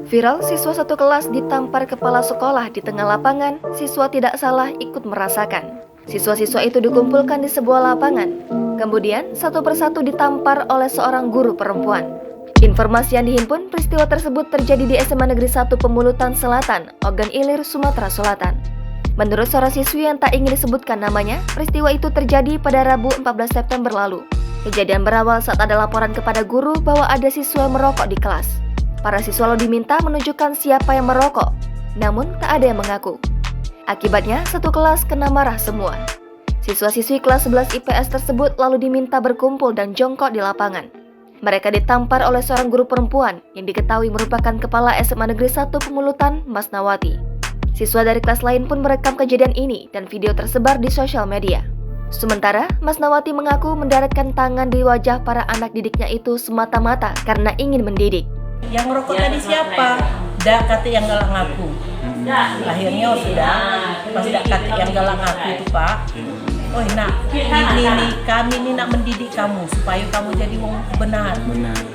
Viral, siswa satu kelas ditampar kepala sekolah di tengah lapangan. Siswa tidak salah ikut merasakan. Siswa-siswa itu dikumpulkan di sebuah lapangan. Kemudian satu persatu ditampar oleh seorang guru perempuan. Informasi yang dihimpun, peristiwa tersebut terjadi di SMA Negeri 1 Pemulutan Selatan, Ogan Ilir, Sumatera Selatan. Menurut seorang siswi yang tak ingin disebutkan namanya, peristiwa itu terjadi pada Rabu 14 September lalu. Kejadian berawal saat ada laporan kepada guru bahwa ada siswa yang merokok di kelas. Para siswa lalu diminta menunjukkan siapa yang merokok, namun tak ada yang mengaku. Akibatnya, satu kelas kena marah semua. Siswa-siswi kelas 11 IPS tersebut lalu diminta berkumpul dan jongkok di lapangan. Mereka ditampar oleh seorang guru perempuan yang diketahui merupakan kepala SMA Negeri 1 Pemulutan, Mas Nawati. Siswa dari kelas lain pun merekam kejadian ini dan video tersebar di sosial media. Sementara, Mas Nawati mengaku mendaratkan tangan di wajah para anak didiknya itu semata-mata karena ingin mendidik. Yang ngerokok tadi siapa? Dak kata yang galak ngaku. Akhirnya sudah pas dak kata yang galak ngaku itu Pak. Oh nak, ini kami ini nak mendidik kamu supaya kamu jadi wong benar.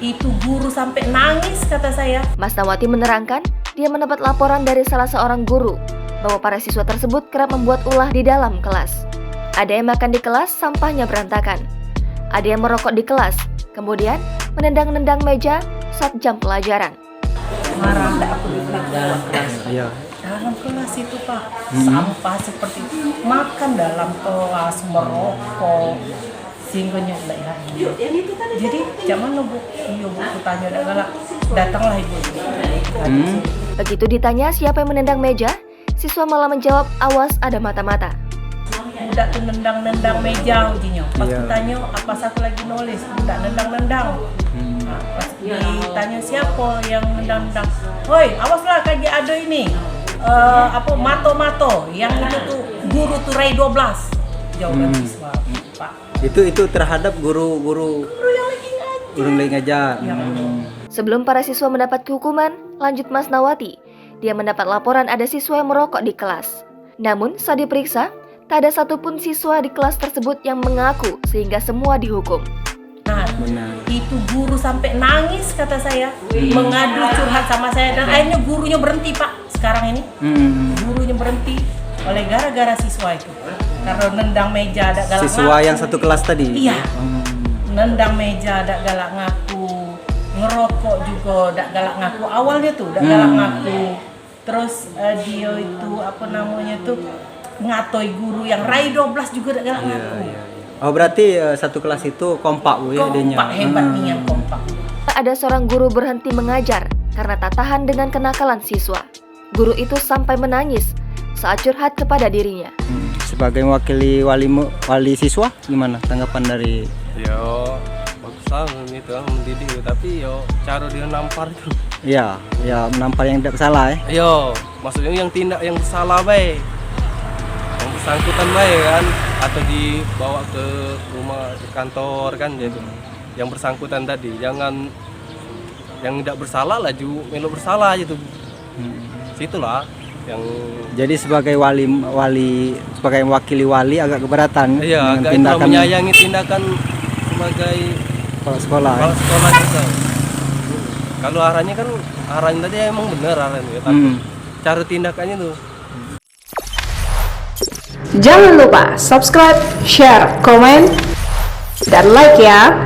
Itu guru sampai nangis kata saya. Mas Nawati menerangkan dia mendapat laporan dari salah seorang guru bahwa para siswa tersebut kerap membuat ulah di dalam kelas. Ada yang makan di kelas, sampahnya berantakan. Ada yang merokok di kelas, kemudian menendang-nendang meja saat jam pelajaran. Marah enggak aku di dalam kelas. Iya. Dalam kelas itu Pak, sampah seperti itu. Makan dalam kelas, merokok. Sehingga jadi jangan Bu, iya Bu, tanya galak. Datanglah Ibu. Begitu ditanya siapa yang menendang meja, siswa malah menjawab, awas ada mata-mata. Budak tuh nendang-nendang meja ujinya. Pas ditanya apa satu lagi nulis, budak nendang-nendang. Nah, pas ditanya siapa yang nendang-nendang, woi awaslah kaji ada ini mato-mato yang itu tuh guru tuh Ray 12 jawaban siswa Pak. Itu terhadap guru yang lagi ngajar. Sebelum para siswa mendapat hukuman, lanjut Mas Nawati, dia mendapat laporan ada siswa yang merokok di kelas. Namun saat diperiksa, tak ada satupun siswa di kelas tersebut yang mengaku sehingga semua dihukum. Benar. Itu guru sampai nangis kata saya, mengadu curhat sama saya dan akhirnya gurunya berhenti Pak. Sekarang ini gurunya berhenti oleh gara-gara siswa itu karena nendang meja ada galak Siswa ngaku. yang satu kelas tadi? Iya. Nendang meja ada galak ngaku, ngerokok juga ada galak ngaku. Awalnya tuh ada galak ngaku. Terus dia itu apa namanya tuh ngatoi guru yang Rai 12 juga ada galak ngaku. Oh berarti satu kelas itu kompak Bu ya adanya. Kompak, hebat nih yang kompak. Ada seorang guru berhenti mengajar karena tak tahan dengan kenakalan siswa. Guru itu sampai menangis saat curhat kepada dirinya. Sebagai mewakili wali siswa, gimana tanggapan dari? Yo, bagus lah itu mendidik, tapi yo cara dia nampar itu. Iya, ya menampar yang tidak salah ya. Yo, maksudnya yang tindak yang salah baik, yang bersangkutan baik kan, atau dibawa ke rumah ke kantor kan gitu. Yang bersangkutan tadi, jangan yang tidak bersalah laju melo bersalah gitu. Situlah yang jadi sebagai sebagai mewakili wali agak keberatan iya agak tindakan menyayangi tindakan sebagai kepala sekolah. Kepala sekolah kita. Kalau arahnya tadi emang benar arahnya, tapi cara tindakannya tuh. Jangan lupa subscribe, share, komen, dan like ya.